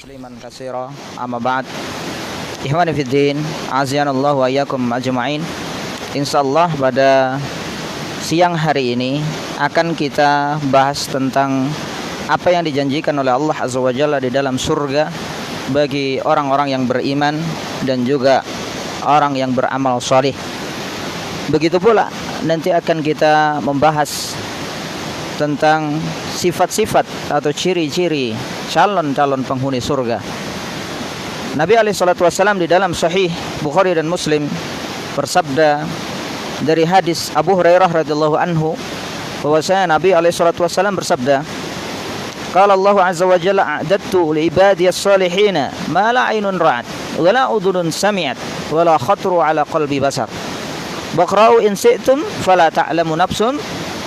tasliman katsira amma ba'd. Ikhwani fid din, azanallahu wa iyyakum ajma'in. Insyaallah pada siang hari ini akan kita bahas tentang apa yang dijanjikan oleh Allah Azza wa Jalla di dalam surga bagi orang-orang yang beriman dan juga orang yang beramal saleh. Begitu pula nanti akan kita membahas tentang sifat-sifat atau ciri-ciri calon-calon penghuni surga. Nabi SAW di dalam Sahih Bukhari dan Muslim bersabda dari hadis Abu Hurairah radhiyallahu anhu bahwasanya Nabi SAW bersabda, qala Allah azza wa jalla a'dadtu li ibadiyas salihin ma la 'ainun ra'at wa la udhunun sami'at wa la khatru 'ala qalbi basar. Baqra'u in syi'tum fala ta'lamu nafsun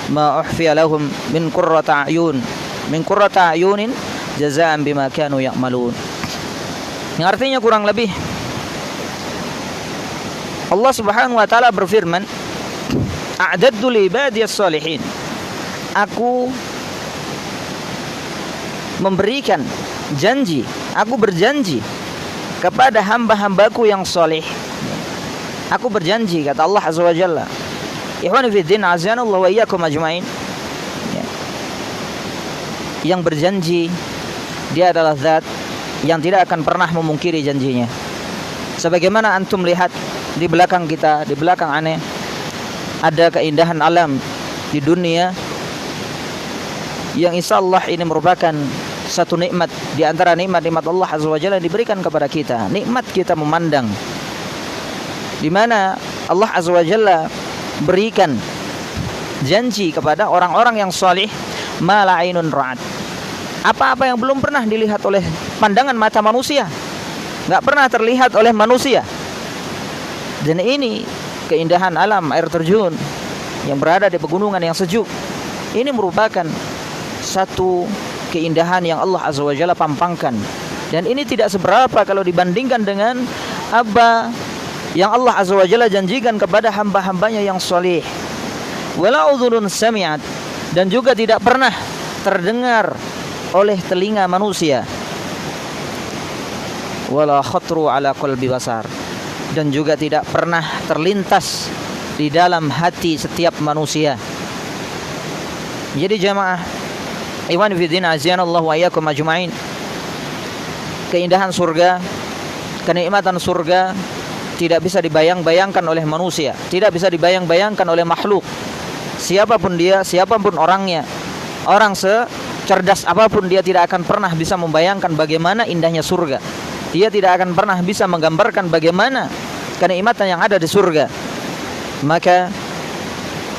ma uhfiya lahum min qurrati a'yunin jazaa'an bima kanu ya'malun. Yang artinya kurang lebih Allah Subhanahu wa taala berfirman, a'dadtu li ibadiyas salihin. Aku memberikan janji, aku berjanji kepada hamba-hambaku yang saleh. Aku berjanji, kata Allah Azza wa Jalla. Ikhwani fi din, azanallahu wa iyyakum ajma'in. Yang berjanji, dia adalah zat yang tidak akan pernah memungkiri janjinya. Sebagaimana antum lihat di belakang kita, di belakang aneh, ada keindahan alam di dunia yang insyaallah ini merupakan satu nikmat di antara nikmat-nikmat Allah Azza wa Jalla yang diberikan kepada kita. Nikmat kita memandang, di mana Allah Azza wa Jalla berikan janji kepada orang-orang yang salih, ma la ainun ra'at. Apa-apa yang belum pernah dilihat oleh pandangan mata manusia, enggak pernah terlihat oleh manusia. Dan ini keindahan alam air terjun yang berada di pegunungan yang sejuk. Ini merupakan satu keindahan yang Allah Azza wa Jalla pampangkan. Dan ini tidak seberapa kalau dibandingkan dengan apa yang Allah Azza wa Jalla janjikan kepada hamba-hambanya yang salih. Wala udhunun sami'at, dan juga tidak pernah terdengar oleh telinga manusia. Wala khatru ala qalbi basar, dan juga tidak pernah terlintas di dalam hati setiap manusia. Jadi jamaah iwan fiddin azanallahu wa iyyakum ajma'in, keindahan surga, kenikmatan surga tidak bisa dibayang-bayangkan oleh manusia, tidak bisa dibayang-bayangkan oleh makhluk. Siapapun dia, siapapun orangnya, orang secerdas apapun dia tidak akan pernah bisa membayangkan bagaimana indahnya surga. Dia tidak akan pernah bisa menggambarkan bagaimana kenikmatan yang ada di surga. Maka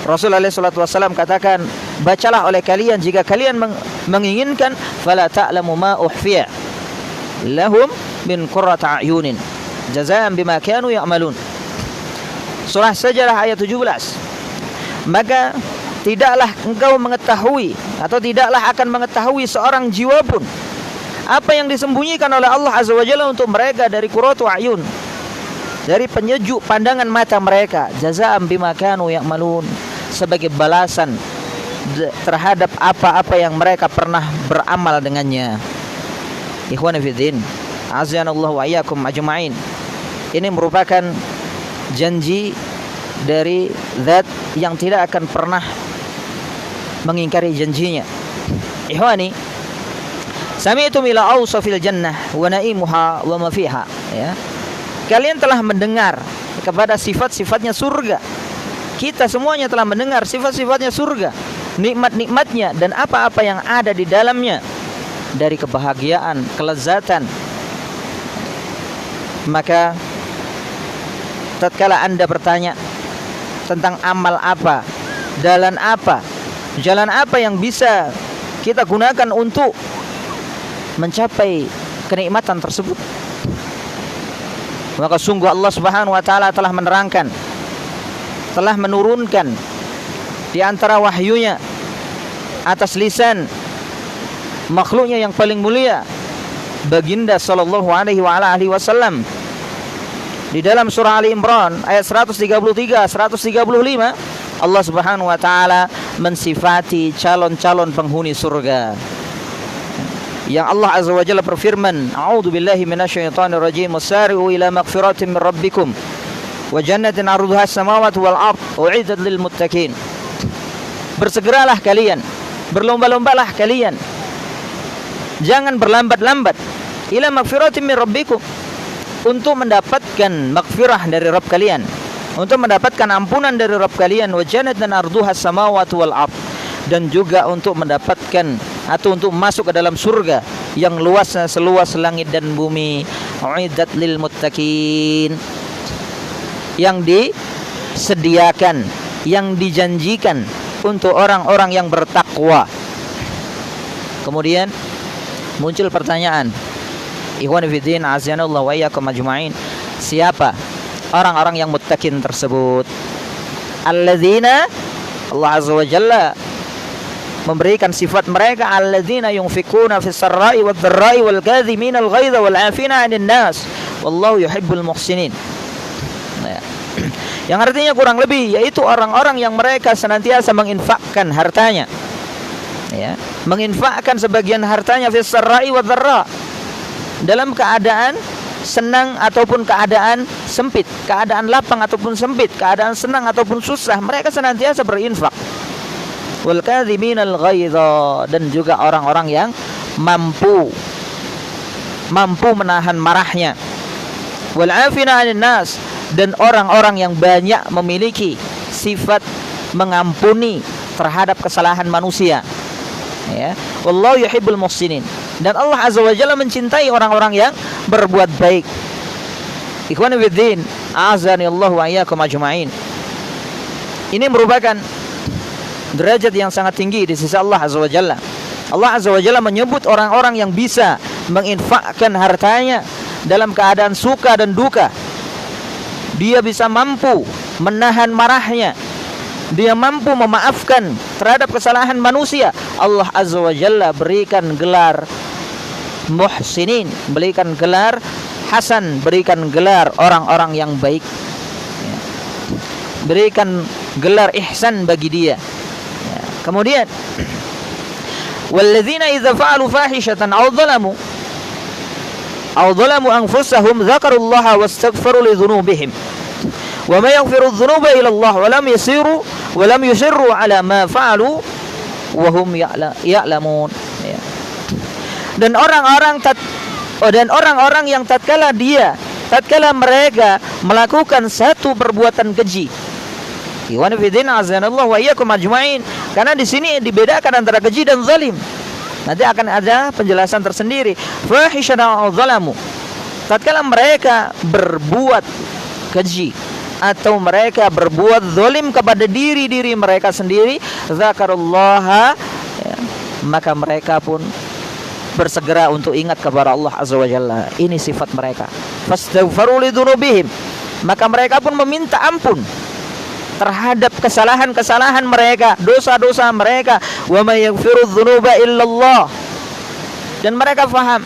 Rasulullah SAW katakan, bacalah oleh kalian jika kalian menginginkan, fala ta'lamu ma uhfiya lahum min qurrati a'yunin jazaa'an bima kanu ya'malun. Surah Sajadah ayat 17. Maka tidaklah engkau mengetahui atau tidaklah akan mengetahui seorang jiwa pun apa yang disembunyikan oleh Allah Azza wa Jalla untuk mereka dari qurratu a'yun, dari penyejuk pandangan mata mereka, jazaa'an bima kanu ya'malun, sebagai balasan terhadap apa-apa yang mereka pernah beramal dengannya. Ikhwani fiddin, azanallahu wa iyyakum ajma'in. Ini merupakan janji dari zat yang tidak akan pernah mengingkari janjinya. Ikhwani, sami'tum ila awsafil jannah wa na'imuha wa ma fiha, ya. Kalian telah mendengar kepada sifat-sifatnya surga. Kita semuanya telah mendengar sifat-sifatnya surga, nikmat-nikmatnya dan apa-apa yang ada di dalamnya dari kebahagiaan, kelezatan. Maka tatkala Anda bertanya tentang amal apa, jalan apa yang bisa kita gunakan untuk mencapai kenikmatan tersebut, maka sungguh Allah Subhanahu wa taala telah menerangkan, telah menurunkan di antara wahyunya atas lisan makhluknya yang paling mulia, baginda sallallahu alaihi wasallam. Di dalam surah Ali Imran ayat 133, 135, Allah Subhanahu wa taala mensifati calon-calon penghuni surga. yang Allah Azza wa Jalla berfirman, "A'udzu billahi minasyaitonir rajim. Wasari'u ila maghfiratin min rabbikum wa jannatin 'arduha as-samawati wal ard u'iddat lil muttaqin." Bersegeralah kalian, berlomba-lombalah kalian. Jangan berlambat-lambat. Ila maghfiratin min rabbikum, untuk mendapatkan maghfirah dari Rabb kalian, untuk mendapatkan ampunan dari Rabb kalian, wa jannatin 'arduha as-samawati wal ard, dan juga untuk mendapatkan atau untuk masuk ke dalam surga yang luasnya seluas langit dan bumi. Uiddat lil muttaqin, yang disediakan, yang dijanjikan untuk orang-orang yang bertakwa. Kemudian muncul pertanyaan, ikhwan fillah azanallahu wa iyyakum ajma'in, siapa orang-orang yang muttaqin tersebut? Alladzina, Allah Azza wa Jalla memberikan sifat mereka, alladzina yunfikuna fis sarra'i wad dharra'i wal kadhiminal ghaidha wal 'afina 'anil nas wallahu yuhibbul muhsinin. Yang artinya kurang lebih yaitu orang-orang yang mereka senantiasa menginfakkan hartanya, ya, menginfakkan sebagian hartanya fis sarra'i wad dharra, dalam keadaan senang ataupun keadaan sempit, keadaan lapang ataupun sempit, keadaan senang ataupun susah, mereka senantiasa berinfak. Wal kadhiminal ghaidha, dan juga orang-orang yang mampu menahan marahnya. Wal 'afina 'anil nas, dan orang-orang yang banyak memiliki sifat mengampuni terhadap kesalahan manusia, ya. Wallahu yuhibbul muhsinin, dan Allah Azza wa Jalla mencintai orang-orang yang berbuat baik. Ikhwan fillah azani Allah wa iyyakum ajma'in. Ini merupakan derajat yang sangat tinggi di sisi Allah Azza wa Jalla. Allah Azza wa Jalla menyebut orang-orang yang bisa menginfakkan hartanya dalam keadaan suka dan duka. Dia bisa mampu menahan marahnya, dia mampu memaafkan terhadap kesalahan manusia. Allah Azza wa Jalla berikan gelar muhsinin, berikan gelar hasan, berikan gelar orang-orang yang baik, berikan gelar ihsan bagi dia. Kemudian walladzina idza fa'alu fahishatan aw dhalamu anfusahum dzakarullaha wastaghfaru li dzunubihim wa may yaghfiru dzunuba illa Allah wa lam yusirru ala ma fa'alu wa hum ya'lamun. Dan orang-orang yang tatkala mereka melakukan satu perbuatan keji, ikhwan fillah azanallahu wa iyyakum ajma'in, karena di sini dibedakan antara keji dan zalim. Nanti akan ada penjelasan tersendiri. Fahisyatan aw zalamu, tatkala mereka berbuat keji atau mereka berbuat zalim kepada diri mereka sendiri, zakarullaha, ya, maka mereka pun bersegera untuk ingat kepada Allah Azza wa Jalla. Ini sifat mereka. Fastaghfaru li dzunubihim, maka mereka pun meminta ampun terhadap kesalahan-kesalahan mereka, dosa-dosa mereka. Wa may yaghfiru dzunuba illallah, dan mereka faham,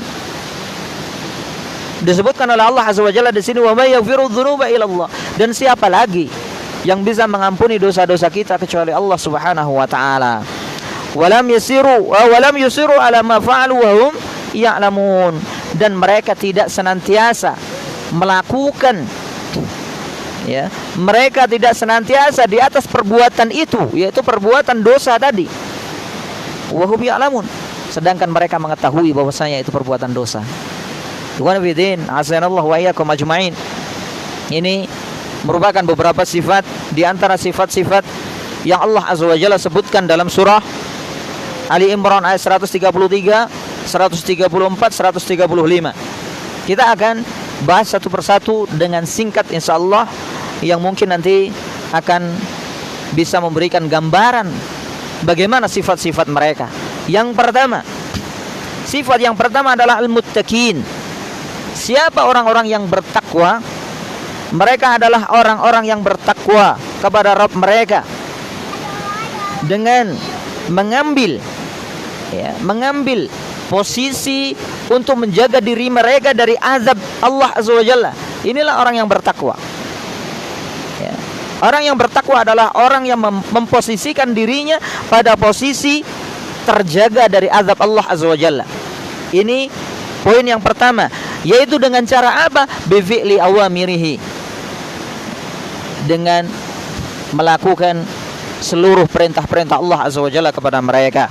disebutkan oleh Allah Azza wa Jalla di sini, wa may yaghfiru dzunuba illallah, dan siapa lagi yang bisa mengampuni dosa-dosa kita kecuali Allah Subhanahu wa taala. Walam yusiru ala ma fa'alu wa hum ya'lamun, dan mereka tidak senantiasa melakukan, ya, mereka tidak senantiasa di atas perbuatan itu, yaitu perbuatan dosa tadi. Wa hum ya'lamun, sedangkan mereka mengetahui bahwasanya itu perbuatan dosa. Ikhwan fillah azanallahu wa iyyakum ajma'in. Ini merupakan beberapa sifat di antara sifat-sifat yang Allah Azza wa Jalla sebutkan dalam surah Ali Imran ayat 133, 134, 135. Kita akan bahas satu persatu dengan singkat insyaallah, yang mungkin nanti akan bisa memberikan gambaran bagaimana sifat-sifat mereka. Yang pertama, sifat yang pertama adalah al-muttaqin. Siapa orang-orang yang bertakwa? Mereka adalah orang-orang yang bertakwa kepada Rabb mereka dengan mengambil posisi untuk menjaga diri mereka dari azab Allah Azza wa Jalla. Inilah orang yang bertakwa. Ya. Orang yang bertakwa adalah orang yang memposisikan dirinya pada posisi terjaga dari azab Allah Azza wa Jalla. Ini poin yang pertama, yaitu dengan cara apa? Bifi'li awamirihi, dengan melakukan seluruh perintah-perintah Allah Azza wa Jalla kepada mereka,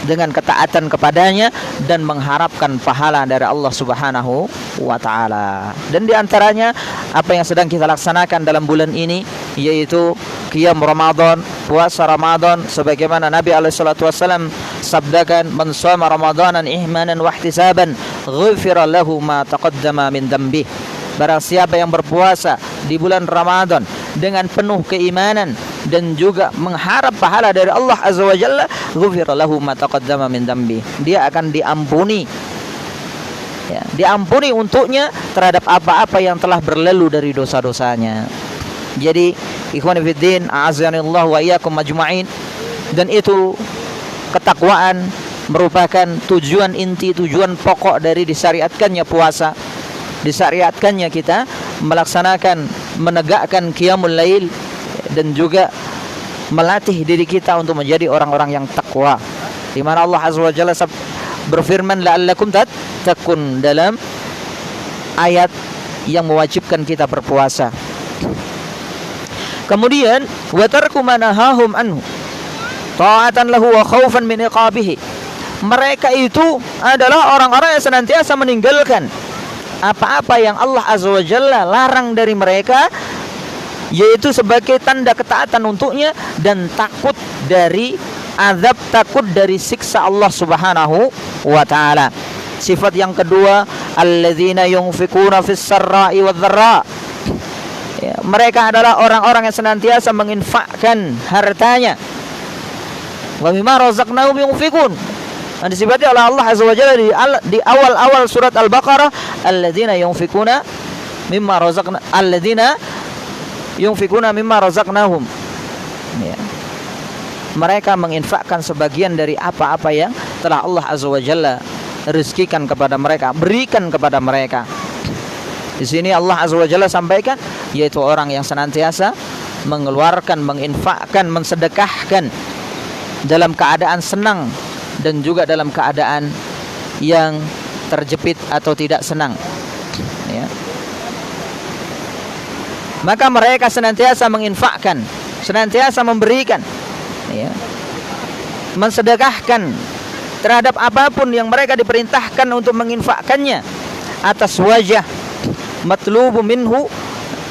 dengan ketaatan kepadanya dan mengharapkan pahala dari Allah Subhanahu wa taala. Dan di antaranya apa yang sedang kita laksanakan dalam bulan ini, yaitu qiyam Ramadan, puasa Ramadan, sebagaimana Nabi alaihi salatu wasallam sabdakan, "Man shoma ramadanan ihmanan wa ihtisaban, ghufira lahu ma taqaddama min dhanbi." Barang siapa yang berpuasa di bulan Ramadan dengan penuh keimanan dan juga mengharap pahala dari Allah Azza wa Jalla, ghufira lahu ma taqaddama min dhanbi, dia akan diampuni, ya, diampuni untuknya terhadap apa-apa yang telah berlalu dari dosa-dosanya. Jadi ikhwan fillah, a'azzanillahu wa iyyakum majma'in, dan itu ketakwaan merupakan tujuan inti, tujuan pokok dari disyariatkannya puasa, disyariatkannya kita melaksanakan, menegakkan qiyamul lail, dan juga melatih diri kita untuk menjadi orang-orang yang takwa. Di mana Allah Azza wa Jalla berfirman, la'allakum tattaqun, dalam ayat yang mewajibkan kita berpuasa. Kemudian wa tarku ma nahahum anhu ta'atan lahu wa khaufan min iqabihi. Mereka itu adalah orang-orang yang senantiasa meninggalkan apa-apa yang Allah Azza wa Jalla larang dari mereka, yaitu sebagai tanda ketaatan untuknya dan takut dari azab, takut dari siksa Allah Subhanahu wa taala. Sifat yang kedua, alladzina yunfikuna fis sarra'i wadh-dharra. Ya, mereka adalah orang-orang yang senantiasa menginfakkan hartanya. Wa mimma razaqnahum yunfikun. Dan disifati oleh Allah Azza wa Jalla di awal-awal surat Al-Baqarah, alladzina yunfikuna mimma razaqna, alladzina yunfikuna mimma razaqnahum. Ya. Mereka menginfakkan sebagian dari apa-apa yang telah Allah Azza wa Jalla rizkikan kepada mereka, berikan kepada mereka. Di sini Allah Azza wa Jalla sampaikan, yaitu orang yang senantiasa mengeluarkan, menginfakkan, mensedekahkan dalam keadaan senang dan juga dalam keadaan yang terjepit atau tidak senang, ya. Maka mereka senantiasa menginfakkan, senantiasa memberikan, ya, mensedekahkan terhadap apapun yang mereka diperintahkan untuk menginfakkannya atas wajah matlubu minhu,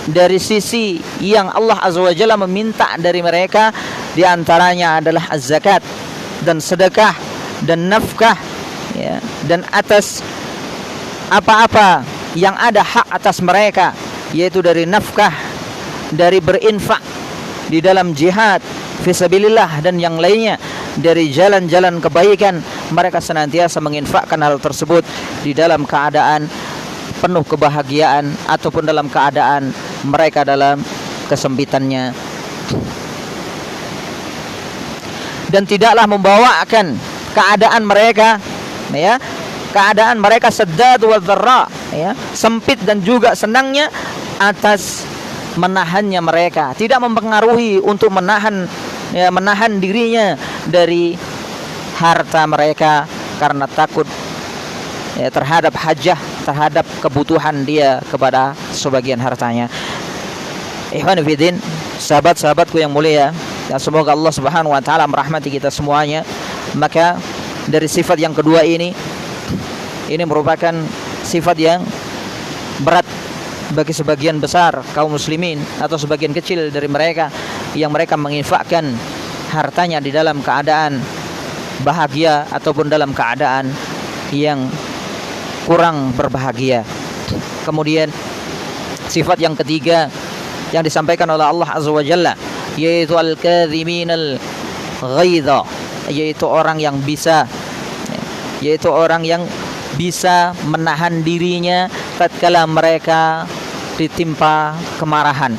dari sisi yang Allah Azza wa Jalla meminta dari mereka. Di antaranya adalah az-zakat dan sedekah dan nafkah, ya, dan atas apa-apa yang ada hak atas mereka, yaitu dari nafkah, dari berinfak di dalam jihad fisabilillah dan yang lainnya, dari jalan-jalan kebaikan. Mereka senantiasa menginfakkan hal tersebut di dalam keadaan penuh kebahagiaan ataupun dalam keadaan mereka dalam kesempitannya, dan tidaklah membawakan keadaan mereka, ya, keadaan mereka saddad wa dharra, ya, sempit dan juga senangnya atas menahannya mereka, tidak mempengaruhi untuk menahan, ya, menahan dirinya dari harta mereka karena takut, ya, terhadap hajah, terhadap kebutuhan dia kepada sebagian hartanya. Ikhwan fillah, sahabat-sahabatku yang mulia, dan semoga Allah Subhanahu wa taala merahmati kita semuanya. Maka dari sifat yang kedua ini merupakan sifat yang berat bagi sebagian besar kaum muslimin atau sebagian kecil dari mereka, yang mereka menginfakkan hartanya di dalam keadaan bahagia ataupun dalam keadaan yang kurang berbahagia. Kemudian sifat yang ketiga yang disampaikan oleh Allah Azza wa Jalla, yaitu al-kadhiminal ghaidha, yaitu orang yang bisa, yaitu orang yang bisa menahan dirinya tatkala mereka ditimpa kemarahan.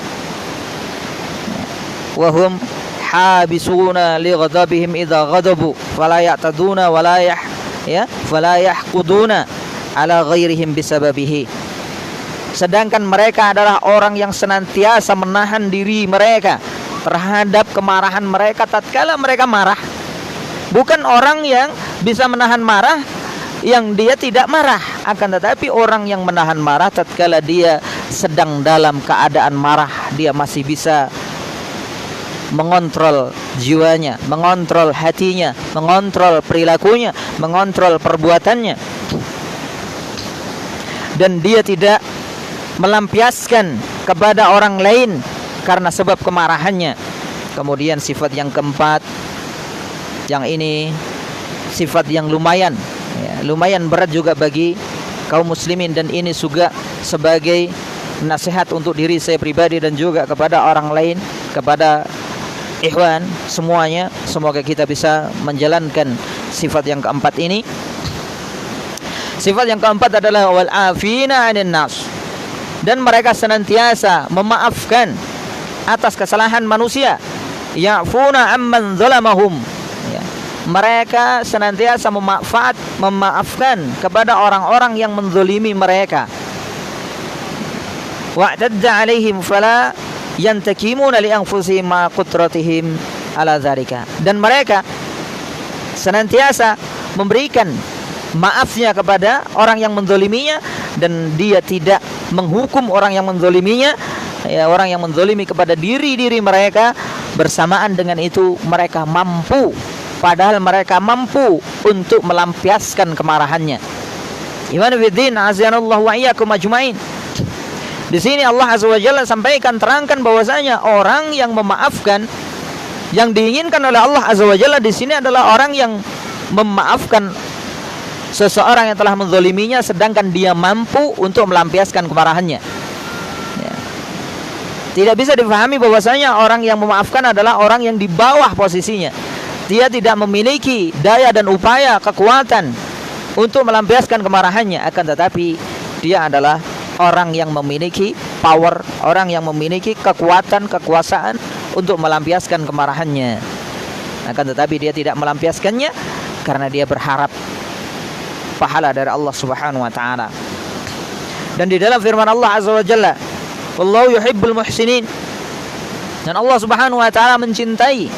Wa hum habisuna li ghadabihim idza ghadabu fala ya'taduna wala fala yahquduna ala ghairihim bisababihi. Sedangkan mereka adalah orang yang senantiasa menahan diri mereka terhadap kemarahan mereka tatkala mereka marah. Bukan orang yang bisa menahan marah yang dia tidak marah, akan tetapi orang yang menahan marah tatkala dia sedang dalam keadaan marah, dia masih bisa mengontrol jiwanya, mengontrol hatinya, mengontrol perilakunya, mengontrol perbuatannya, dan dia tidak melampiaskan kepada orang lain karena sebab kemarahannya. Kemudian sifat yang keempat, yang ini sifat yang lumayan berat juga bagi kaum muslimin, dan ini juga sebagai nasihat untuk diri saya pribadi dan juga kepada orang lain, kepada ikhwan semuanya. Semoga kita bisa menjalankan sifat yang keempat ini. Sifat yang keempat adalah wal afina 'anil nas, dan mereka senantiasa memaafkan atas kesalahan manusia. Ya'funa amman zalamahum, mereka senantiasa memaafkan kepada orang-orang yang menzalimi mereka. Wa'tadda 'alaihim fala yantakimuna li anfusihim ma qudratihim ala dzalika, dan mereka senantiasa memberikan maafnya kepada orang yang menzaliminya, dan dia tidak menghukum orang yang menzaliminya, orang yang menzalimi kepada diri mereka. Bersamaan dengan itu mereka mampu, padahal mereka mampu untuk melampiaskan kemarahannya. Iman fiddin, azanallahu wa iyyakum ajmain. Di sini Allah Azza wa Jalla sampaikan, terangkan bahwasanya orang yang memaafkan, yang diinginkan oleh Allah Azza wa Jalla di sini adalah orang yang memaafkan seseorang yang telah menzaliminya, sedangkan dia mampu untuk melampiaskan kemarahannya. Tidak bisa difahami bahwasanya orang yang memaafkan adalah orang yang di bawah posisinya. Dia tidak memiliki daya dan upaya, kekuatan untuk melampiaskan kemarahannya, akan tetapi dia adalah orang yang memiliki power, orang yang memiliki kekuatan, kekuasaan untuk melampiaskan kemarahannya. Akan tetapi dia tidak melampiaskannya karena dia berharap pahala dari Allah Subhanahu wa taala. Dan di dalam firman Allah Azza wa Jalla, wallahu yuhibbul muhsinin, dan Allah Subhanahu wa taala mencintai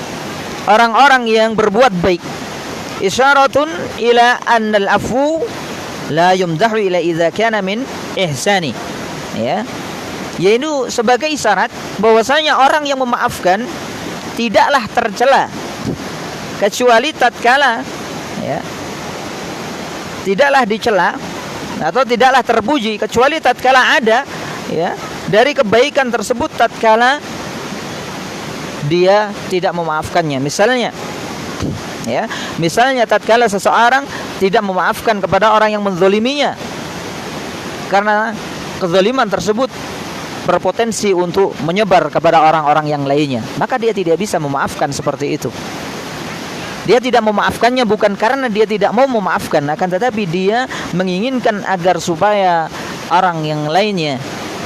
orang-orang yang berbuat baik. Isyaratun ila annal afu la yumdahu ila idza kana min ihsani, yaitu sebagai isyarat bahwasanya orang yang memaafkan tidaklah tercela kecuali tatkala tidaklah dicela atau tidaklah terpuji kecuali tatkala ada dari kebaikan tersebut tatkala dia tidak memaafkannya. Misalnya tatkala seseorang tidak memaafkan kepada orang yang menzaliminya, karena kezaliman tersebut berpotensi untuk menyebar kepada orang-orang yang lainnya, maka dia tidak bisa memaafkan seperti itu. Dia tidak memaafkannya bukan karena dia tidak mau memaafkan, akan tetapi dia menginginkan agar supaya orang yang lainnya,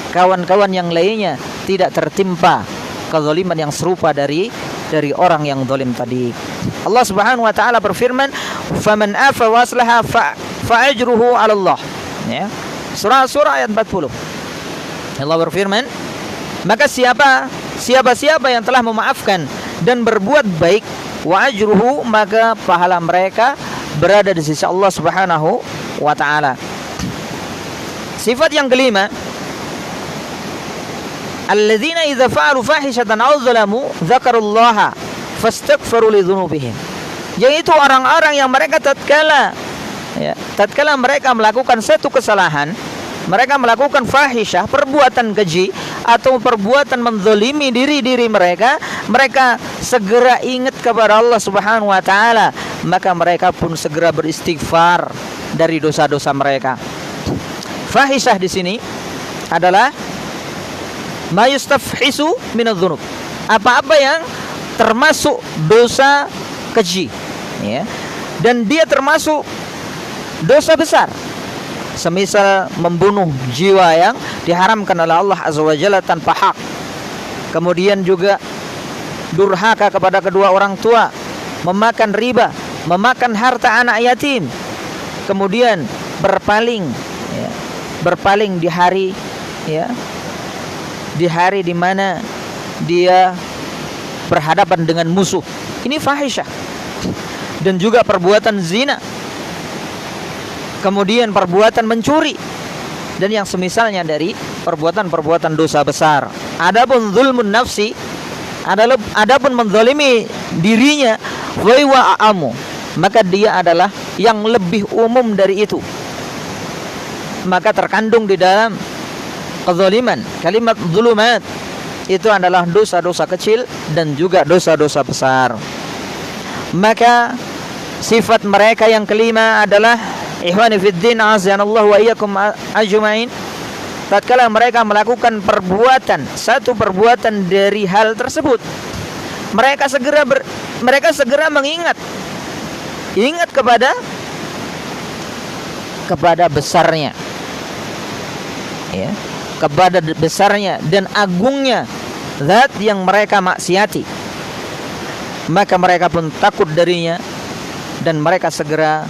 kawan-kawan yang lainnya tidak tertimpa kezaliman yang serupa dari orang yang zalim tadi. Allah Subhanahu wa taala berfirman, "Faman afa wa aslaha fa ajruhu 'ala Allah." Surah ayat 40. Allah berfirman, maka siapa yang telah memaafkan dan berbuat baik, wa ajruhu, maka pahala mereka berada di sisi Allah Subhanahu wa taala. Sifat yang kelima, alladzina idza fa'alu fahishatan aw zalamu dzakarullaha fastaghfiru lidzunubihim, yaitu orang-orang yang mereka tatkala mereka melakukan satu kesalahan, mereka melakukan fahisyah, perbuatan keji atau perbuatan menzalimi diri mereka, mereka segera ingat kepada Allah Subhanahu wa taala, maka mereka pun segera beristighfar dari dosa-dosa mereka. Fahisyah di sini adalah ma yustafhisu minadz-dzunub, apa-apa yang termasuk dosa keji, dan dia termasuk dosa besar. Semisal membunuh jiwa yang diharamkan oleh Allah Azza wa Jalla tanpa hak, kemudian juga durhaka kepada kedua orang tua, memakan riba, memakan harta anak yatim, kemudian berpaling di hari di mana dia berhadapan dengan musuh. Ini fahisyah. Dan juga perbuatan zina. kemudian perbuatan mencuri dan yang semisalnya dari perbuatan-perbuatan dosa besar. Adapun zulmun nafsi, adapun menzalimi dirinya, wa a'amu, maka dia adalah yang lebih umum dari itu. Maka terkandung di dalam kezaliman kalimat zulumat itu adalah dosa-dosa kecil dan juga dosa-dosa besar. Maka sifat mereka yang kelima adalah ikhwani fiddin azanallahu wa iyyakum ajmain. Tatkala mereka melakukan satu perbuatan dari hal tersebut, mereka segera mengingat kepada besarnya, ya, kepada besarnya dan agungnya zat yang mereka maksiati. Maka mereka pun takut darinya dan mereka segera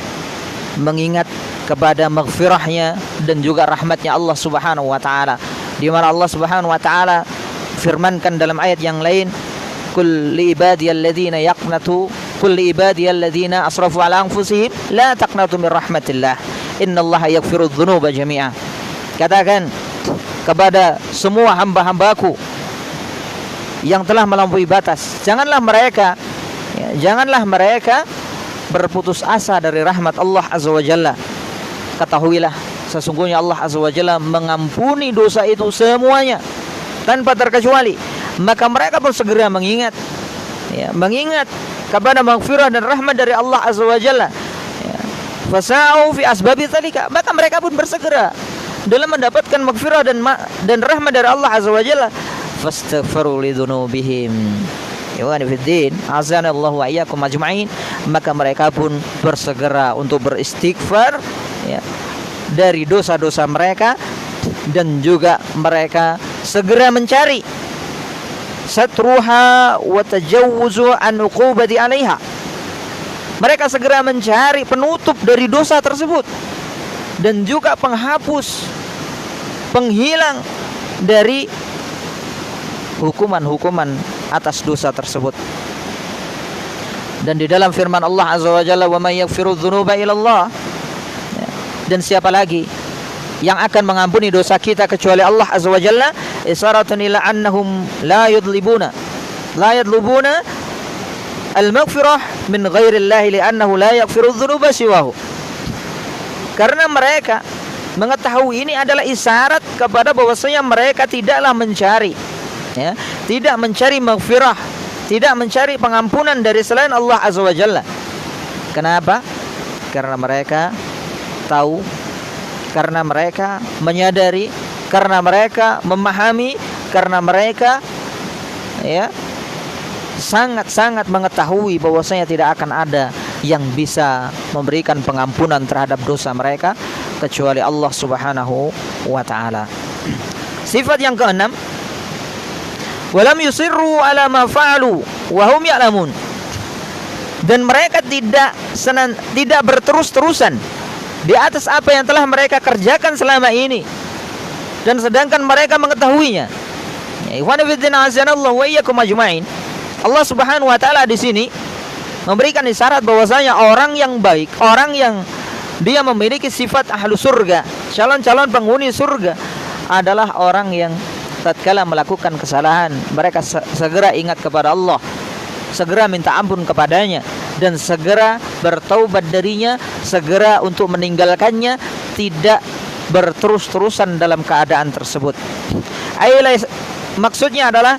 mengingat kepada maghfirahnya dan juga rahmatnya Allah Subhanahu wa taala, di mana Allah Subhanahu wa taala firmankan dalam ayat yang lain, qul li ibadiyalladzina asrafu ala anfusihim la taqnatu min rahmatillah innallaha yaghfirudz dzunuba jami'a. Katakan kepada semua hamba-hambaku yang telah melampaui batas, janganlah mereka berputus asa dari rahmat Allah Azza wa Jalla. Ketahuilah sesungguhnya Allah Azza wa Jalla mengampuni dosa itu semuanya tanpa terkecuali. Maka mereka pun segera mengingat kepada maghfirah dan rahmat dari Allah Azza wa Jalla. Fasa'u fi asbabi dzalika, maka mereka pun bersegera dalam mendapatkan maghfirah dan rahmat dari Allah Azza wa Jalla. Fastaghfiru li dzunubihim. Ikhwani fiddin, azanallahu wa iyyakum ajma'in. Maka mereka pun bersegera untuk beristighfar, ya, dari dosa-dosa mereka dan juga mereka segera mencari satruha wa tajawuzu an uqubati 'alaiha. Mereka segera mencari penutup dari dosa tersebut dan juga penghilang dari hukuman atas dosa tersebut. Dan di dalam firman Allah Azza wa Jalla, wa may yaghfiru dzunuba illa Allah, dan siapa lagi yang akan mengampuni dosa kita kecuali Allah Azza wa Jalla. Isyaratun ila annahum la yadlubuna al-maghfirah min ghairi Allah li'annahu la yaghfiru dzunuba siwahu. Karena mereka mengetahui ini adalah isyarat kepada bahwasanya mereka tidaklah mencari, ya, tidak mencari maghfirah, tidak mencari pengampunan dari selain Allah Azza wa Jalla. Kenapa? Karena mereka tahu, karena mereka menyadari, karena mereka memahami, karena mereka, ya, sangat-sangat mengetahui bahwasanya tidak akan ada yang bisa memberikan pengampunan terhadap dosa mereka kecuali Allah Subhanahu wa taala. Sifat yang keenam, walam yusirru ala ma fa'alu wa hum ya'lamun. Dan mereka tidak berterus-terusan di atas apa yang telah mereka kerjakan selama ini dan sedangkan mereka mengetahuinya. Ikhwan fillah azanallahu wa iyyakum ajmain. Allah Subhanahu wa taala di sini memberikan isyarat bahwasanya orang yang baik, orang yang dia memiliki sifat ahlu surga, calon-calon penghuni surga, adalah orang yang tatkala melakukan kesalahan mereka segera ingat kepada Allah, segera minta ampun kepadanya dan segera bertaubat darinya, segera untuk meninggalkannya, tidak berterus-terusan dalam keadaan tersebut. Maksudnya adalah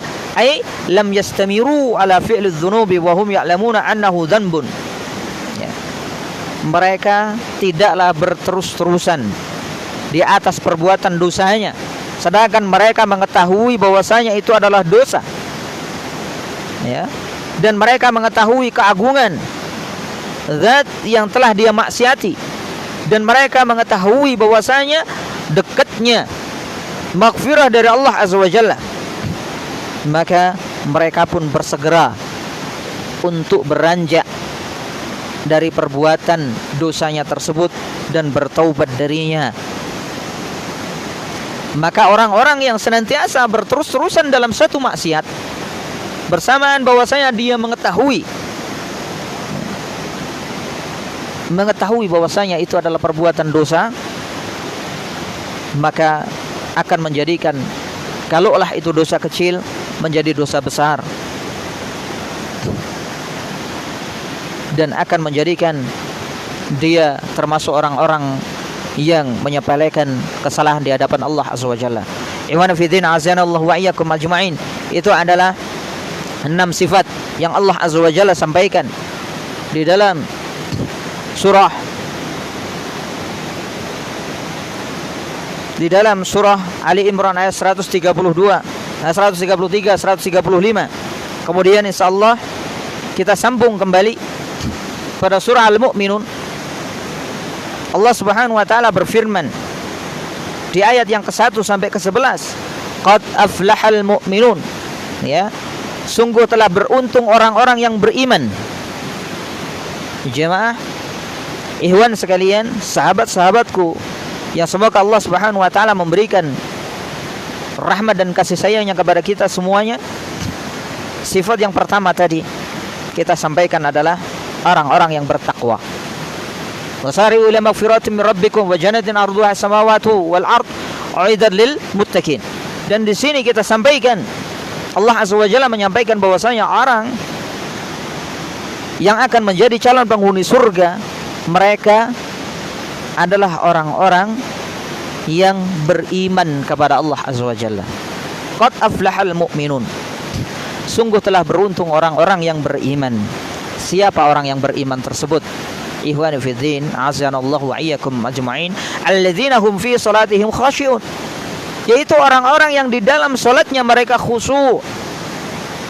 lam yastamiru ala fi'li dzunubi wa hum ya'lamuna annahu dzanbun. Ya. Mereka tidaklah berterus-terusan di atas perbuatan dosanya, sedangkan mereka mengetahui bahwasanya itu adalah dosa. Ya. Dan mereka mengetahui keagungan zat yang telah dia maksiati, dan mereka mengetahui bahwasanya dekatnya maghfirah dari Allah Azza wa Jalla. Maka mereka pun bersegera untuk beranjak dari perbuatan dosanya tersebut dan bertaubat darinya. Maka orang-orang yang senantiasa berterus-terusan dalam satu maksiat, bersamaan bahwasanya dia mengetahui mengetahui bahwasanya itu adalah perbuatan dosa, maka akan menjadikan kalaulah itu dosa kecil menjadi dosa besar, dan akan menjadikan dia termasuk orang-orang yang menyepelekan kesalahan di hadapan Allah Azza wa Jalla. Ikhwan fillah, azanallahu wa iyyakum ajma'in. Itu adalah 6 sifat yang Allah Azza wa Jalla sampaikan di dalam surah Ali Imran ayat 132, 133, 135. Kemudian insyaallah kita sambung kembali pada surah Al-Mu'minun. Allah Subhanahu wa taala berfirman di ayat yang ke-1 sampai ke-11, qad aflahal mu'minun, ya, sungguh telah beruntung orang-orang yang beriman. Jemaah, ikhwan sekalian, sahabat-sahabatku yang semoga Allah Subhanahu wa taala memberikan rahmat dan kasih sayangnya kepada kita semuanya. Sifat yang pertama tadi kita sampaikan adalah orang-orang yang bertakwa. Wasari'u ila magfiratin min rabbikum wa jannatin 'arduha as-samawati wal ard u'iddat lil muttaqin. Dan di sini kita sampaikan, Allah Azza wa Jalla menyampaikan bahwasanya orang yang akan menjadi calon penghuni surga, mereka adalah orang-orang yang beriman kepada Allah Azza wa Jalla. Qad aflahal mu'minun, sungguh telah beruntung orang-orang yang beriman. Siapa orang yang beriman tersebut? Ikhwani fi din, azanallahu wa iyyakum ajma'in, alladzina hum fi salatihim khashi'un, yaitu orang-orang yang di dalam salatnya mereka khusyuk.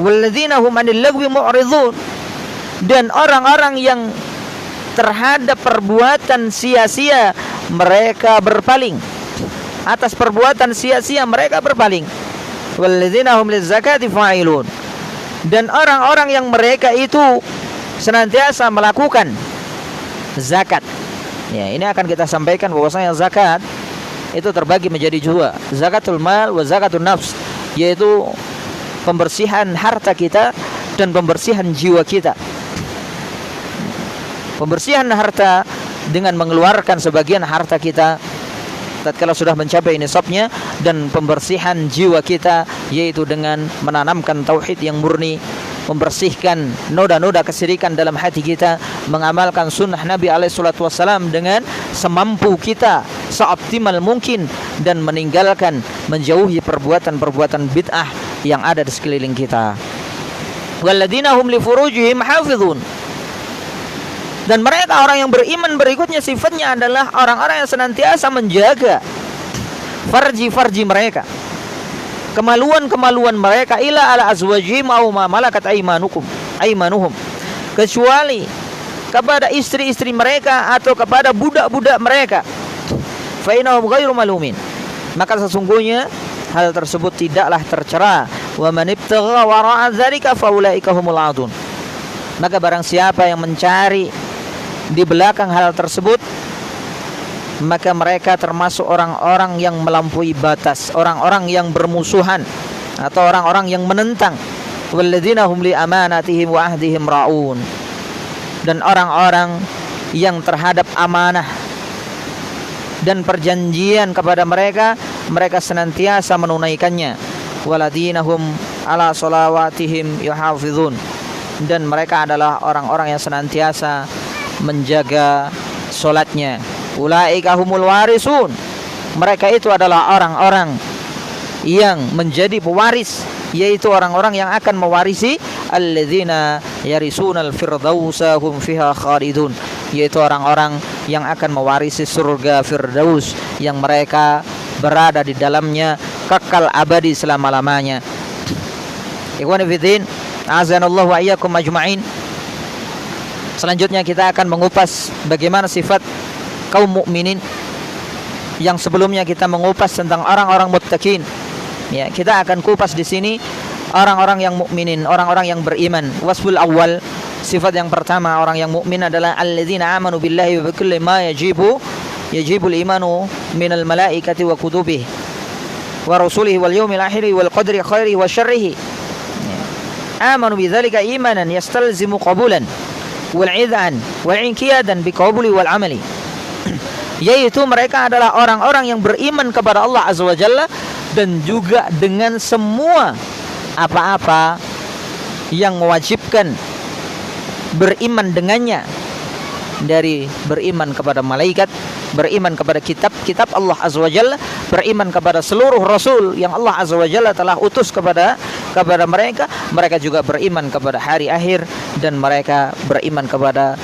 Walladzina hum 'anil lagwi mu'ridun, dan orang-orang yang terhadap perbuatan sia-sia mereka berpaling. Atas perbuatan sia-sia mereka berpaling. Walladzina hum lizakati fa'ilun, dan orang-orang yang mereka itu senantiasa melakukan zakat. Ya, ini akan kita sampaikan bahwasanya zakat itu terbagi menjadi dua, zakatul mal wa zakatun nafs, yaitu pembersihan harta kita dan pembersihan jiwa kita. Pembersihan harta dengan mengeluarkan sebagian harta kita tatkala sudah mencapai nisabnya, dan pembersihan jiwa kita yaitu dengan menanamkan tauhid yang murni, membersihkan noda-noda kesyirikan dalam hati kita, mengamalkan sunnah Nabi SAW dengan semampu kita, seoptimal mungkin, dan meninggalkan, menjauhi perbuatan-perbuatan bid'ah yang ada di sekeliling kita. Walladzina hum li furujihim hafizun, dan mereka orang yang beriman berikutnya sifatnya adalah orang-orang yang senantiasa menjaga farji-farji mereka, kemaluan-kemaluan mereka, ila ala azwajihim aw ma malakat aymanuhum, kecuali kepada istri-istri mereka atau kepada budak-budak mereka. Fa innahum ghairu malumin, maka sesungguhnya hal tersebut tidaklah tercela. Wa man ibtagha wara'a dzalika fa ulaika humul 'adun, maka barang siapa yang mencari di belakang hal tersebut, maka mereka termasuk orang-orang yang melampaui batas, orang-orang yang bermusuhan atau orang-orang yang menentang. Walladzina hum li amanatihim wa ahdihim ra'un, dan orang-orang yang terhadap amanah dan perjanjian kepada mereka, mereka senantiasa menunaikannya. Walladzina hum ala shalawatihim yuhafizun, dan mereka adalah orang-orang yang senantiasa menjaga solatnya. Ulaika humul warisun, mereka itu adalah orang-orang yang menjadi pewaris, yaitu orang-orang yang akan mewarisi alladzina yarisunal firdausa hum fiha khalidun, yaitu orang-orang yang akan mewarisi surga firdaus yang mereka berada di dalamnya kekal abadi selama-lamanya. Ikhwani fillah, azanallahu wa iyyakum ajma'in. Selanjutnya kita akan mengupas bagaimana sifat kaum mukminin yang sebelumnya kita mengupas tentang orang-orang muttaqin. Ya, kita akan kupas di sini orang-orang yang mukminin, orang-orang yang beriman. Wasful awal, sifat yang pertama orang yang mukmin adalah alladzina amanu billahi wa kulli ma yajibul imanu minal malaikati wa kutubihi wa rusulihi wal yawmil akhir wal qadri khairihi wa syarrihi. Amanu bidzalika imanan yastalzimu qabulan wal idhan wal inqiyadan biqauli wal amali. Yaitu mereka adalah orang-orang yang beriman kepada Allah Azza wa Jalla dan juga dengan semua apa-apa yang mewajibkan beriman dengannya, dari beriman kepada malaikat, beriman kepada kitab-kitab Allah Azza wa Jalla, beriman kepada seluruh rasul yang Allah Azza wa Jalla telah utus kepada mereka. Mereka juga beriman kepada hari akhir dan mereka beriman kepada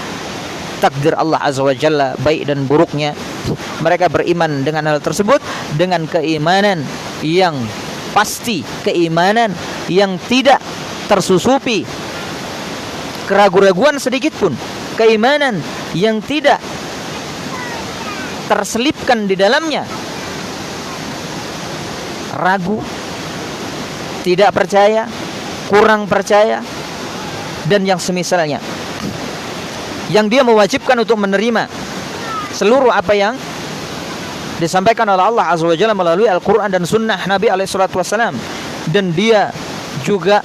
takdir Allah Azza wa Jalla baik dan buruknya. Mereka beriman dengan hal tersebut dengan keimanan yang pasti, keimanan yang tidak tersusupi keraguan-raguan sedikit pun, keimanan yang tidak terselipkan di dalamnya ragu, tidak percaya, kurang percaya, dan yang semisalnya, yang dia mewajibkan untuk menerima seluruh apa yang disampaikan oleh Allah Azza wa Jalla melalui Al-Quran dan Sunnah Nabi SAW, dan dia juga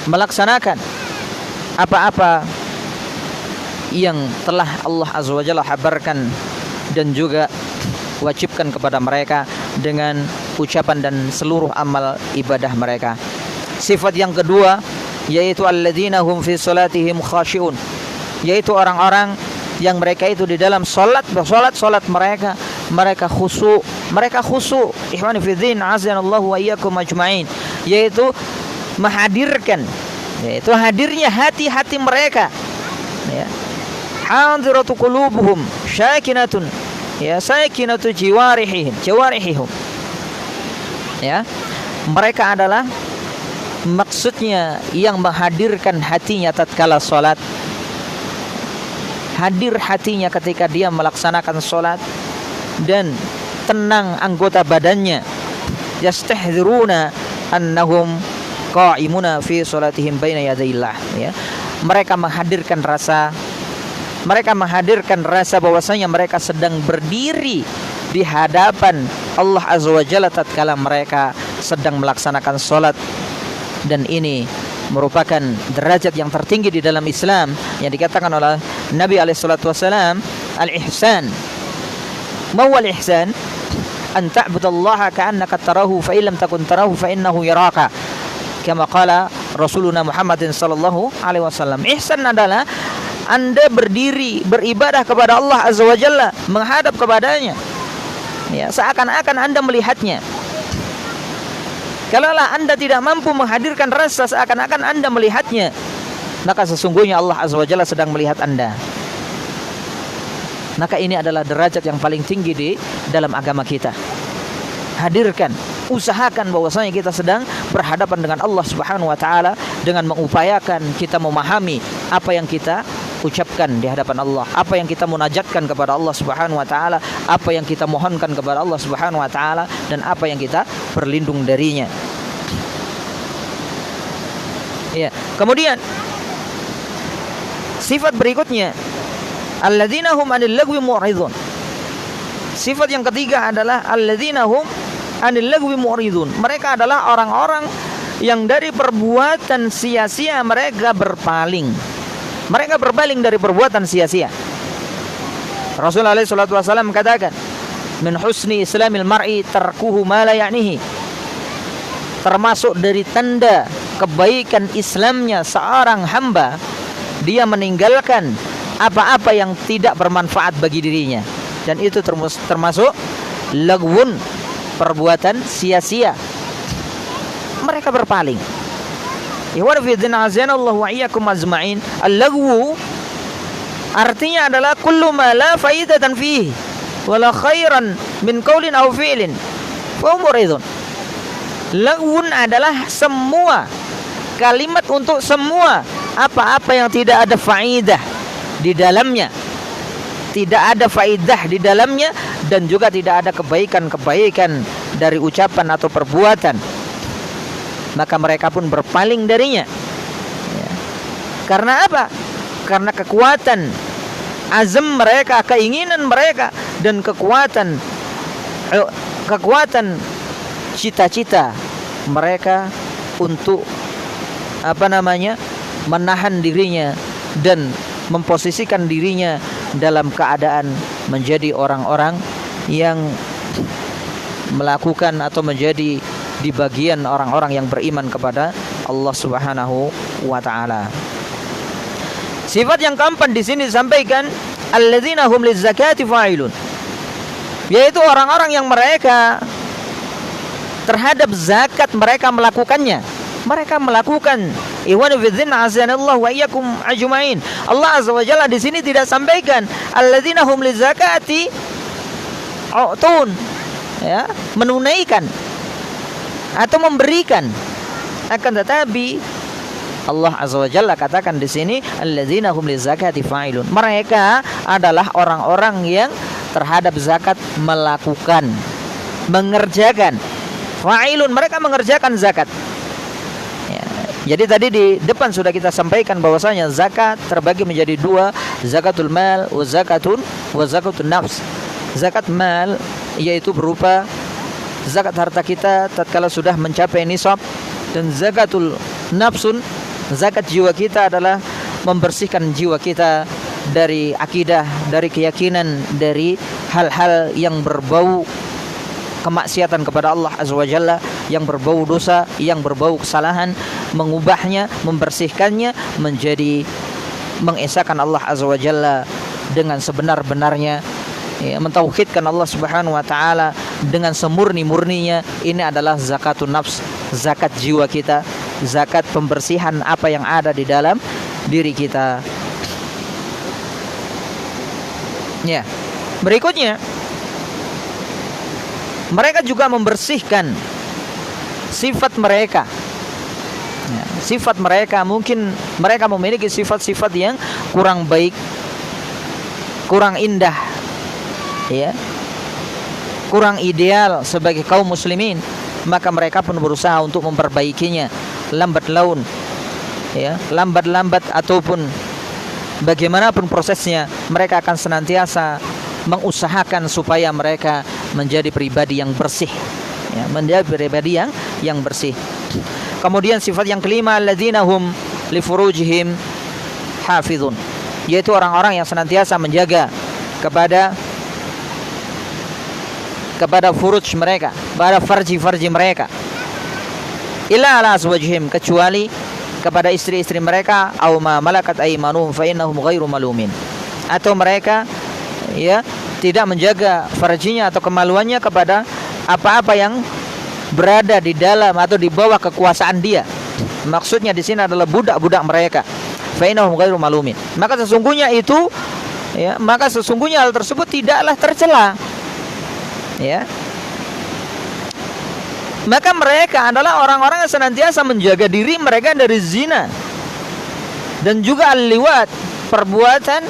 melaksanakan apa-apa yang telah Allah Azza wa Jalla habarkan dan juga wajibkan kepada mereka dengan ucapan dan seluruh amal ibadah mereka. Sifat yang kedua yaitu alladzina hum fi salatihim khashi'un, yaitu orang-orang yang mereka itu di dalam salat mereka khusyuk, ikhwani fi din azanallahu wa iyyakum ajmain, yaitu menghadirkan, yaitu hadirnya hati-hati mereka, ya, hadiratu qulubuhum syakinatun, ya, sakinatu jawarihim, ya, mereka adalah maksudnya yang menghadirkan hatinya tatkala salat, hadir hatinya ketika dia melaksanakan salat, dan tenang anggota badannya, yastahdziruna annahum qa'imuna fi salatihim baina yadayillah, ya. Mereka menghadirkan rasa bahwasanya mereka sedang berdiri di hadapan Allah Azza wa Jalla tatkala mereka sedang melaksanakan salat. Dan ini merupakan derajat yang tertinggi di dalam Islam yang dikatakan oleh Nabi SAW, al-ihsan. Ma huwa al-ihsan? An ta'budallaha ka'annaka tarahu fa illam takun tarahu fa innahu yaraka. Kama qala Rasuluna Muhammadin sallallahu alaihi wasallam. Ihsan adalah Anda berdiri beribadah kepada Allah Azza wa Jalla, menghadap kepadanya, ya, seakan-akan Anda melihatnya. Kalaulah Anda tidak mampu menghadirkan rasa seakan-akan Anda melihatnya, maka sesungguhnya Allah Azza wa Jalla sedang melihat Anda. Maka ini adalah derajat yang paling tinggi di dalam agama kita. Hadirkan, usahakan bahwasanya kita sedang berhadapan dengan Allah Subhanahu wa taala dengan mengupayakan kita memahami apa yang kita ucapkan di hadapan Allah, apa yang kita munajatkan kepada Allah Subhanahu wa taala, apa yang kita mohonkan kepada Allah Subhanahu wa taala, dan apa yang kita berlindung darinya. Ya, kemudian sifat berikutnya alladzina hum 'anil lagwi mu'ridun. Sifat yang ketiga adalah alladzina hum 'anil lagwi mu'ridun. Mereka adalah orang-orang yang dari perbuatan sia-sia mereka berpaling. Mereka berpaling dari perbuatan sia-sia. Rasulullah SAW katakan, min husni islamil mar'i tarkuhu ma la ya'nihi. Termasuk dari tanda kebaikan Islamnya seorang hamba, dia meninggalkan apa-apa yang tidak bermanfaat bagi dirinya. Dan itu termasuk lagwun, perbuatan sia-sia. Mereka berpaling. Ikhwan fillah azanallahu wa iyyakum ajma'in. Al-lagwu artinya adalah kullu ma la faidatan fihi wala khairan min qaulin aw fi'lin fa muridun. Lagwun adalah semua kalimat untuk semua apa-apa yang tidak ada faidah di dalamnya, tidak ada faidah di dalamnya, dan juga tidak ada kebaikan-kebaikan dari ucapan atau perbuatan, maka mereka pun berpaling darinya, ya. Karena apa? Karena kekuatan azam mereka, keinginan mereka, dan kekuatan cita-cita mereka untuk menahan dirinya dan memposisikan dirinya dalam keadaan menjadi orang-orang yang melakukan atau menjadi di bagian orang-orang yang beriman kepada Allah Subhanahu wa taala. Sifat yang keempat di sini disampaikan alladzina hum lizakati fa'ilun, yaitu orang-orang yang mereka terhadap zakat mereka melakukannya. Mereka melakukan. Ikhwan fillah azanallahu wa iyyakum ajmain. Allah azza wa jalla di sini tidak sampaikan alladzina hum lizakati utun, ya, menunaikan atau memberikan. Akan tetapi Allah azza wa jalla katakan di sini alladzina hum lizakati fa'ilun. Mereka adalah orang-orang yang terhadap zakat melakukan, mengerjakan. Fa'ilun, mereka mengerjakan zakat. Ya. Jadi tadi di depan sudah kita sampaikan bahwasanya zakat terbagi menjadi dua, zakatul mal wa zakatun nafs. Zakat mal yaitu berupa zakat harta kita tatkala sudah mencapai nisab, dan zakatul nafsun, zakat jiwa kita adalah membersihkan jiwa kita dari akidah, dari keyakinan, dari hal-hal yang berbau kemaksiatan kepada Allah azza wa jalla, yang berbau dosa, yang berbau kesalahan, mengubahnya, membersihkannya menjadi mengesahkan Allah azza wa jalla dengan sebenar-benarnya, ya, mentauhidkan Allah subhanahu wa ta'ala dengan semurni-murninya. Ini adalah zakatun nafs, zakat jiwa kita, zakat pembersihan apa yang ada di dalam diri kita. Ya, berikutnya mereka juga membersihkan sifat mereka. Ya, sifat mereka, mungkin mereka memiliki sifat-sifat yang kurang baik, kurang indah, ya, kurang ideal sebagai kaum muslimin, maka mereka pun berusaha untuk memperbaikinya lambat laun, ya, lambat-lambat ataupun bagaimanapun prosesnya, mereka akan senantiasa mengusahakan supaya mereka menjadi pribadi yang bersih, ya, menjadi pribadi yang bersih. Kemudian sifat yang kelima, alladzina hum li furujihim hafizun, yaitu orang-orang yang senantiasa menjaga kepada furuj mereka, pada farji-farji mereka, illa ala azwajihim, kecuali kepada istri-istri mereka, aw ma malakat aymanuhum fa innahum ghairu malumin, atau mereka, ya, tidak menjaga farjinya atau kemaluannya kepada apa-apa yang berada di dalam atau di bawah kekuasaan dia. Maksudnya di sini adalah budak-budak mereka. Fa innahum ghairu malumin. Maka sesungguhnya itu, ya, maka sesungguhnya hal tersebut tidaklah tercela. Ya. Maka mereka adalah orang-orang yang senantiasa menjaga diri mereka dari zina dan juga al-liwat, perbuatan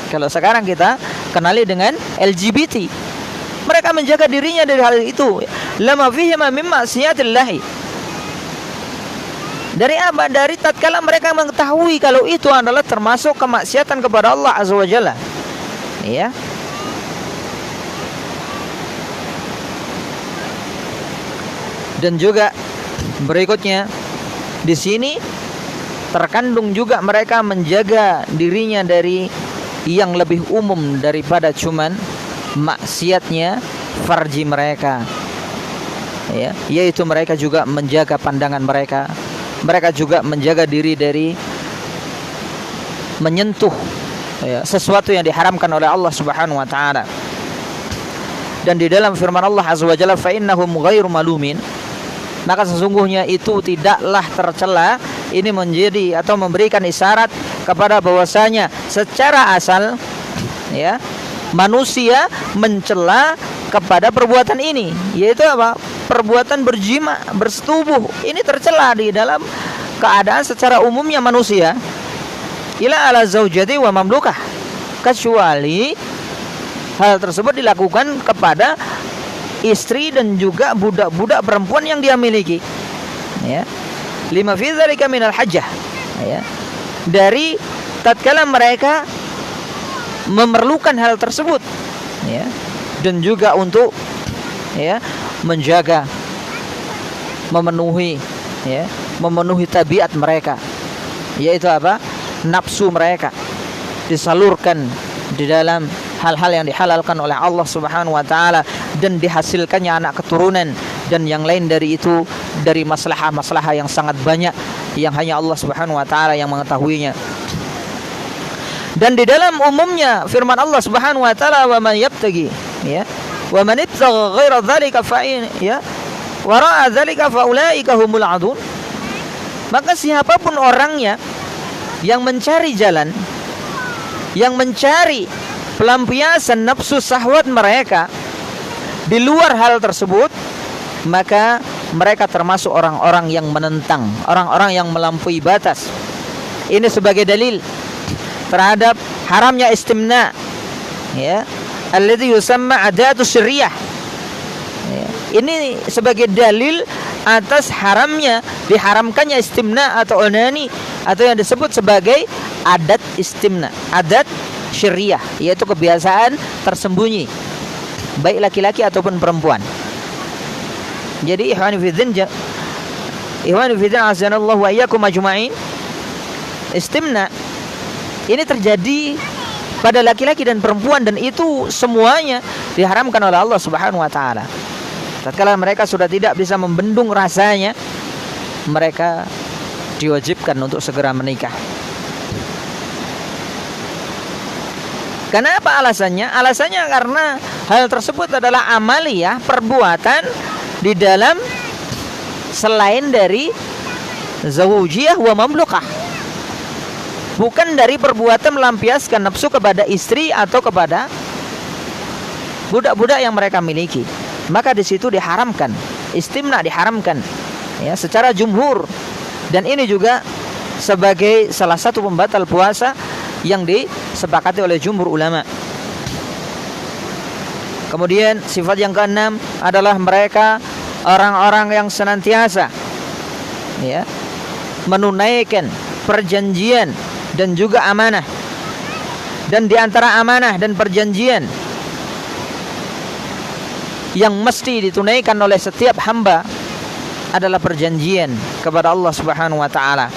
kalau sekarang kita kenali dengan LGBT. Mereka menjaga dirinya dari hal itu. Lama fihi ma min ma'siyatillah. Dari apa? Dari tatkala mereka mengetahui kalau itu adalah termasuk kemaksiatan kepada Allah azza wa jalla. Ya. Dan juga berikutnya di sini terkandung juga mereka menjaga dirinya dari yang lebih umum daripada cuman maksiatnya farji mereka, ya, yaitu mereka juga menjaga pandangan mereka. Mereka juga menjaga diri dari menyentuh, ya, sesuatu yang diharamkan oleh Allah Subhanahu wa taala. Dan di dalam firman Allah azza wa jalla, fa innahum ghairu malumin, maka sesungguhnya itu tidaklah tercela. Ini menjadi atau memberikan isyarat kepada bahwasanya secara asal, ya, manusia mencela kepada perbuatan ini, yaitu apa? Perbuatan berjima, bersetubuh. Ini tercela di dalam keadaan secara umumnya manusia. Ila ala zaujati wa mamlukah, kecuali hal tersebut dilakukan kepada istri dan juga budak-budak perempuan yang dia miliki, ya. Lima fi dzalika minal hajjah, ya. Dari tatkala mereka memerlukan hal tersebut, ya, dan juga untuk, ya, menjaga, memenuhi, ya, memenuhi tabiat mereka, yaitu apa? Nafsu mereka disalurkan di dalam hal-hal yang dihalalkan oleh Allah Subhanahu wa taala dan dihasilkannya anak keturunan dan yang lain dari itu, dari maslahah-maslahah yang sangat banyak yang hanya Allah Subhanahu wa taala yang mengetahuinya. Dan di dalam umumnya firman Allah Subhanahu wa taala, wa man yabtagi, ya, wa man ibtagha ghaira dzalika fa ya wara'a dzalika fa ulaika humul adun. Maka siapapun orangnya yang mencari jalan, yang mencari pelampiasan nafsu syahwat mereka di luar hal tersebut, maka mereka termasuk orang-orang yang menentang, orang-orang yang melampaui batas. Ini sebagai dalil terhadap haramnya istimna, ya, alladhi yusamma adatu syirriyah. Ya, ini sebagai dalil atas haramnya, diharamkannya istimna atau onani, atau yang disebut sebagai adat istimna, adat syirriyah, yaitu kebiasaan tersembunyi baik laki-laki ataupun perempuan. Jadi ikhwan fillah azanallahu wa iyyakum ajma'in, istimna ini terjadi pada laki-laki dan perempuan, dan itu semuanya diharamkan oleh Allah Subhanahu wa taala. Tatkala mereka sudah tidak bisa membendung rasanya, mereka diwajibkan untuk segera menikah. Kenapa alasannya? Alasannya karena hal tersebut adalah amaliyah, perbuatan di dalam selain dari zawujiyah wa mamlukah, bukan dari perbuatan melampiaskan nafsu kepada istri atau kepada budak-budak yang mereka miliki. Maka di situ diharamkan, istimna diharamkan, ya, secara jumhur. Dan ini juga sebagai salah satu pembatal puasa yang disepakati oleh jumhur ulama. Kemudian sifat yang keenam adalah mereka orang-orang yang senantiasa, ya, menunaikan perjanjian dan juga amanah. Dan di antara amanah dan perjanjian yang mesti ditunaikan oleh setiap hamba adalah perjanjian kepada Allah Subhanahu wa taala.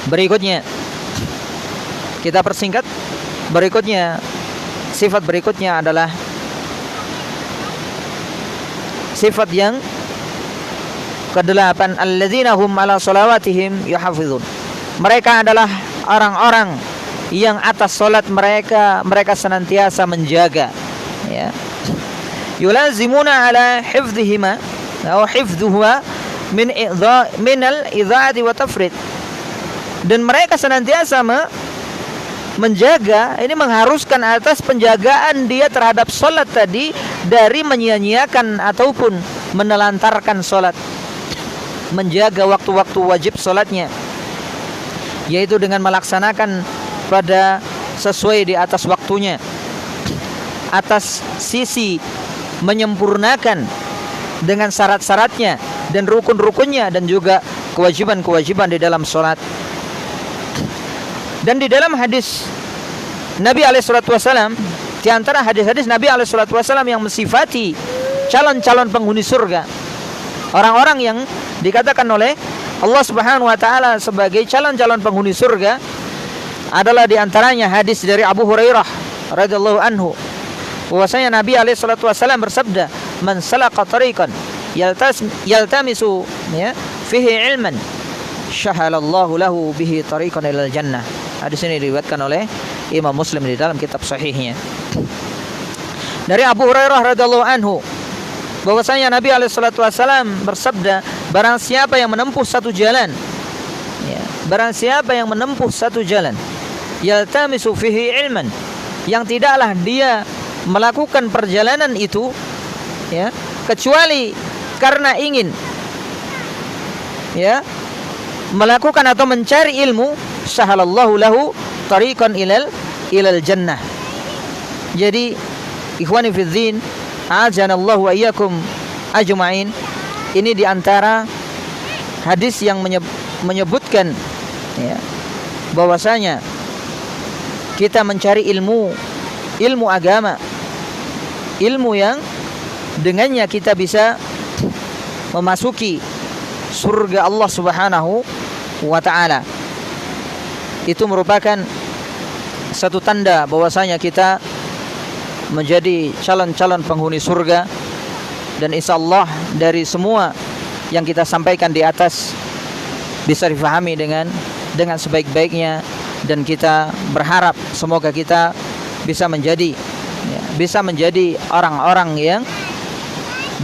Berikutnya kita persingkat. Berikutnya, sifat berikutnya adalah sifat yang ke-8, alladzina hum ala shalawatihim yuhafizun. Mereka adalah orang-orang yang atas salat mereka senantiasa menjaga, ya. Yulazimuna ala hifdzihima atau hifdhuha min al-idha'ati wa tafrid. Dan mereka senantiasa menjaga, ini mengharuskan atas penjagaan dia terhadap salat tadi dari menyia-nyiakan ataupun menelantarkan salat. Menjaga waktu-waktu wajib salatnya, yaitu dengan melaksanakan pada sesuai di atas waktunya, atas sisi menyempurnakan dengan syarat-syaratnya dan rukun-rukunnya, dan juga kewajiban-kewajiban di dalam salat. Dan di dalam hadis Nabi SAW, di antara hadis-hadis Nabi SAW yang mensifati calon-calon penghuni surga, orang-orang yang dikatakan oleh Allah Subhanahu wa taala sebagai calon-calon penghuni surga, adalah di antaranya hadis dari Abu Hurairah radhiyallahu anhu, bahwasanya Nabi SAW bersabda, man salaka tariqan yaltamisu, ya, fihi ilman syahalallahu lahu bihi tariqan ilal jannah. Hadis ini diriwayatkan oleh Imam Muslim di dalam kitab sahihnya. Dari Abu Hurairah radhiyallahu anhu, bahwasanya Nabi SAW bersabda, barang siapa yang menempuh satu jalan, ya, barang siapa yang menempuh satu jalan, yaltamisu fihi ilman, yang tidaklah dia melakukan perjalanan itu, ya, kecuali karena ingin, ya, melakukan atau mencari ilmu, syahalallahu lahu tariqan ilal jannah. Jadi ikhwani fiddin, a'azanallahu wa iyyakum ajma'in, ini diantara hadis yang menyebutkan, ya, bahwasanya kita mencari ilmu agama, ilmu yang dengannya kita bisa memasuki surga Allah Subhanahu wa ta'ala. Itu merupakan satu tanda bahwasanya kita menjadi calon-calon penghuni surga. Dan insyaallah dari semua yang kita sampaikan di atas bisa difahami dengan sebaik-baiknya, dan kita berharap semoga kita bisa menjadi orang-orang yang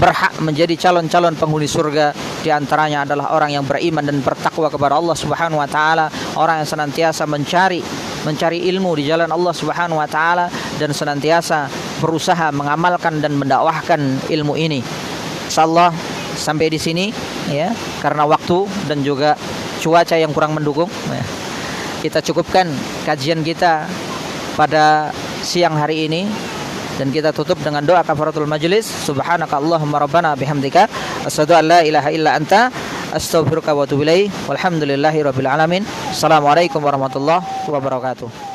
berhak menjadi calon-calon penghuni surga. Di antaranya adalah orang yang beriman dan bertakwa kepada Allah Subhanahu wa taala, orang yang senantiasa mencari ilmu di jalan Allah Subhanahu wa taala dan senantiasa berusaha mengamalkan dan mendakwahkan ilmu ini. Insyaallah sampai di sini ya, karena waktu dan juga cuaca yang kurang mendukung ya. Kita cukupkan kajian kita pada siang hari ini dan kita tutup dengan doa kafaratul majlis. Subhanaka Allahumma rabbana bihamdika asyhadu an la ilaha illa anta astaghfiruka wa atubu ilaik. Walhamdulillahirabbil alamin. Assalamualaikum warahmatullahi wabarakatuh.